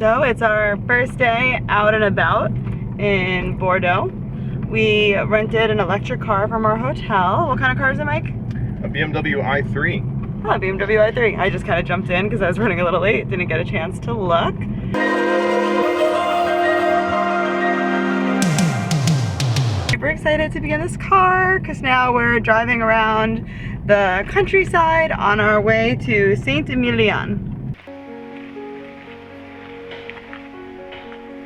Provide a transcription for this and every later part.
So it's our first day out and about in Bordeaux. We rented an electric car from our hotel. What kind of car is it, Mike? A BMW i3. Oh, BMW i3. I just kind of jumped in because I was running a little late. Didn't get a chance to look. Super excited to be in this car because now we're driving around the countryside on our way to Emilion.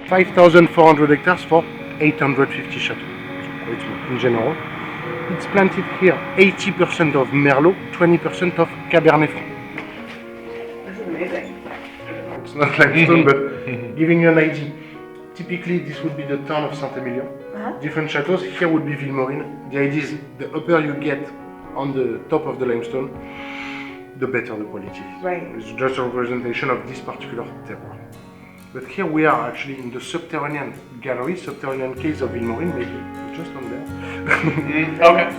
5,400 hectares for 850 chateaux. Quite small in general. It's planted here 80% of Merlot, 20% of Cabernet Franc. This is amazing. It's not limestone, but giving you an idea. Typically, this would be the town of Saint-Emilion. Different chateaux. Here would be Villemorine. The idea is the upper you get on the top of the limestone, the better the quality is. Right. It's just a representation of this particular terroir. But here we are actually in the subterranean gallery, subterranean case of Villemorine, maybe just on there. Okay.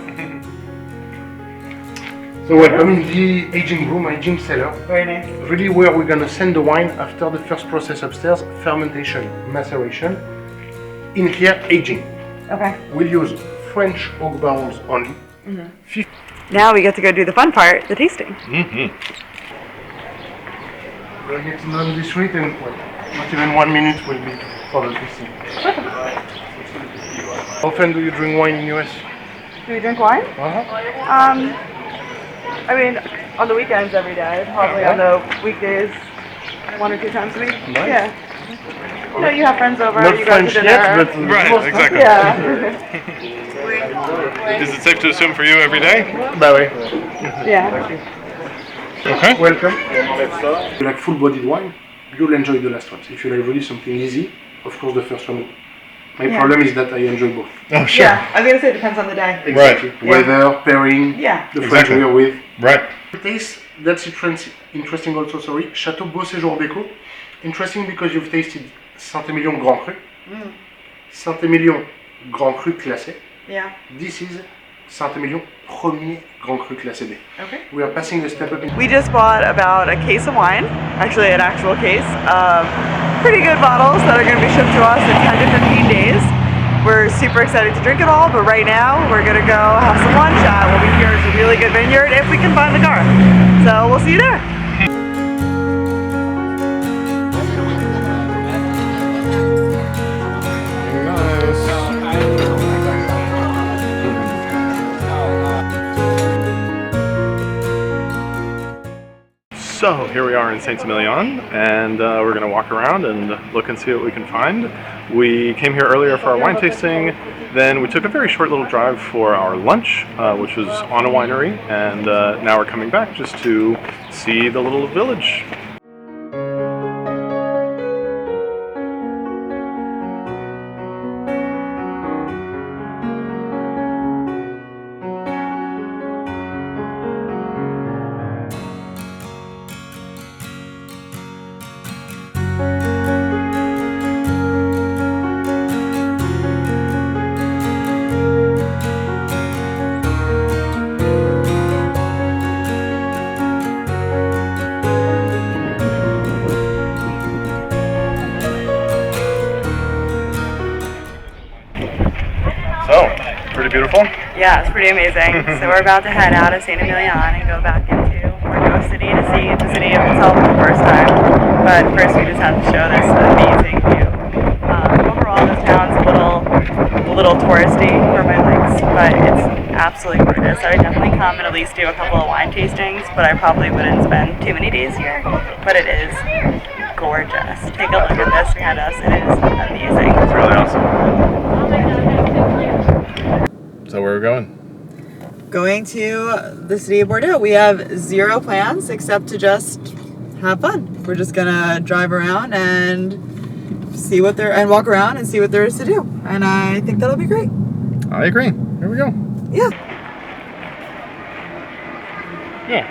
So welcome in the aging room, aging cellar. Very nice. Really where we're gonna send the wine after the first process upstairs, fermentation, maceration. In here, aging. Okay. We'll use French oak barrels only. Now we get to go do the fun part, the tasting. We'll get to know this sweet and well, not even 1 minute will be for the tasting. How often do you drink wine in US? Do we drink wine? I mean, on the weekends every day. Probably on the weekdays, 1 or 2 times a week. Nice. Yeah. You know, you have friends over, Not you go to French dinner. yet, but Right, exactly. Yeah. Is it safe to assume for you every day? Bah ouais. Yeah. Okay. Welcome. If you like full-bodied wine, you'll enjoy the last ones. If you like really something easy, of course the first one. My problem is that I enjoy both. Oh, sure. Yeah, I was gonna say it depends on the day. Exactly. Right. Weather, pairing, Yeah. the friends Exactly. we're with. Right. The taste, that's interesting also, sorry. Château Beau Séjour Béco. Interesting because you've tasted Saint-Emilion Grand Cru. Saint-Emilion Grand Cru classé. Yeah. This is Saint-Emilion Premier Grand Cru classé B. Okay. We are passing a step up in. We just bought about a case of wine, actually an actual case of pretty good bottles that are going to be shipped to us in 10 to 15 days. We're super excited to drink it all, but right now we're going to go have some lunch at what we hear is a really good vineyard if we can find the car. So we'll see you there. So here we are in Saint-Emilion, and we're going to walk around and look and see what we can find. We came here earlier for our wine tasting, then we took a very short little drive for our lunch, which was on a winery, and now we're coming back just to see the little village. So, pretty beautiful. Yeah, it's pretty amazing. So we're about to head out of Saint-Emilion and go back into Bordeaux City to see the city itself for the first time. But first we just have to show this amazing view. Overall this town's a little touristy for my likes, but it's absolutely gorgeous. I would definitely come and at least do a couple of wine tastings, but I probably wouldn't spend too many days here. But it is gorgeous. Take a look at this behind us. It is amazing. It's really awesome. So where are we going? Going to the city of Bordeaux. We have 0 plans except to just have fun. We're just gonna drive around and walk around and see what there is to do. And I think that'll be great. I agree. Here we go. Yeah. Yeah.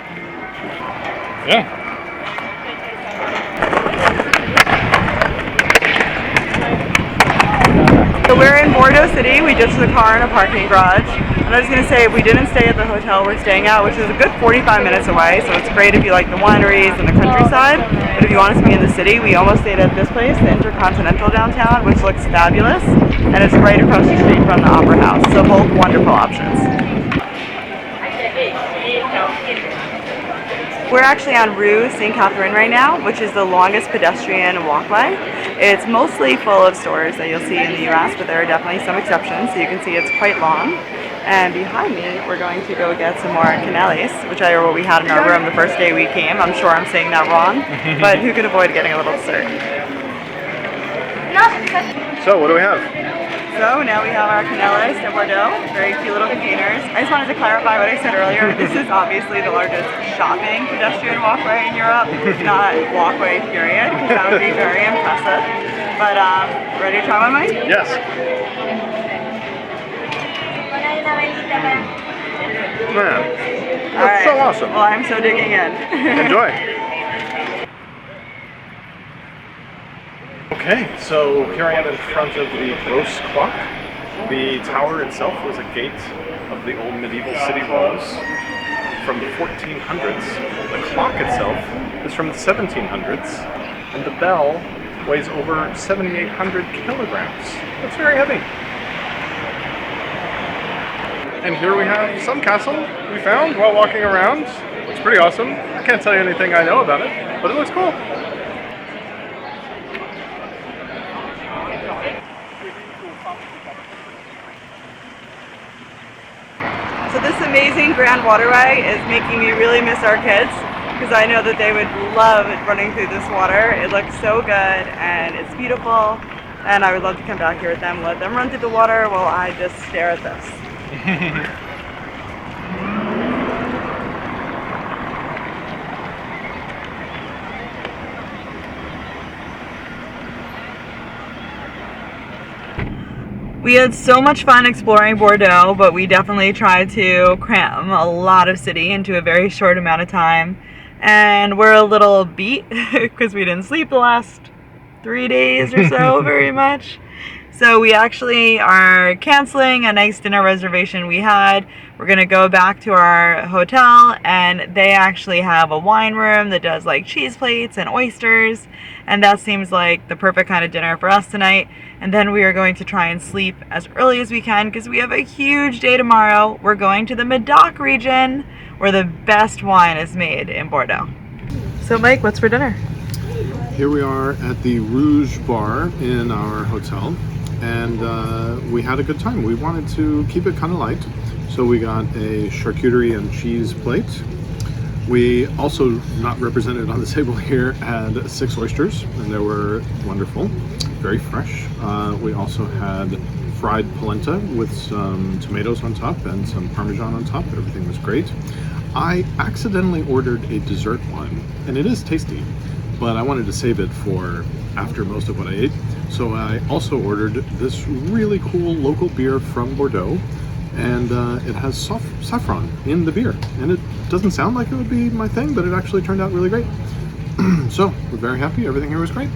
So we're we're in Bordeaux City. We ditched the car in a parking garage. And I was going to say, we didn't stay at the hotel we're staying at, which is a good 45 minutes away, so it's great if you like the wineries and the countryside. But if you want us to be in the city, we almost stayed at this place, the Intercontinental downtown, which looks fabulous. And it's right across the street from the Opera House, so both wonderful options. We're actually on Rue St. Catherine right now, which is the longest pedestrian walkway. It's mostly full of stores that you'll see in the US, but there are definitely some exceptions, so you can see it's quite long. And behind me, we're going to go get some more canellis, which are what we had in our room the first day we came. I'm sure I'm saying that wrong, but who could avoid getting a little dessert? So what do we have? So now we have our canellis de Bordeaux, very cute little containers. I just wanted to clarify what I said earlier. This is obviously the largest shopping pedestrian walkway in Europe, not walkway period, because that would be very impressive. But ready to try one, Mike? Yes. Man, that's so awesome. Well, I'm so digging in. Enjoy. Okay, so here I am in front of the Grosse Clock. The tower itself was a gate of the old medieval city walls from the 1400s. The clock itself is from the 1700s, and the bell weighs over 7,800 kilograms. That's very heavy. And here we have some castle we found while walking around. Looks pretty awesome. I can't tell you anything I know about it, but it looks cool. So this amazing Grand Waterway is making me really miss our kids, because I know that they would love running through this water. It looks so good and it's beautiful, and I would love to come back here with them, let them run through the water while I just stare at this. We had so much fun exploring Bordeaux, but we definitely tried to cram a lot of city into a very short amount of time. And we're a little beat because we didn't sleep the last 3 days or so very much. So we actually are canceling a nice dinner reservation we had. We're going to go back to our hotel, and they actually have a wine room that does like cheese plates and oysters. And that seems like the perfect kind of dinner for us tonight. And then we are going to try and sleep as early as we can because we have a huge day tomorrow. We're going to the Médoc region where the best wine is made in Bordeaux. So Mike, what's for dinner? Here we are at the Rouge Bar in our hotel, and we had a good time. We wanted to keep it kind of light, so we got a charcuterie and cheese plate. We also, not represented on the table here, had 6 oysters, and they were wonderful, very fresh. We also had fried polenta with some tomatoes on top and some Parmesan on top. Everything was great. I accidentally ordered a dessert one, and it is tasty, but I wanted to save it for after most of what I ate. So I also ordered this really cool local beer from Bordeaux, and it has saffron in the beer. And it doesn't sound like it would be my thing, but it actually turned out really great. So we're very happy. Everything here was great.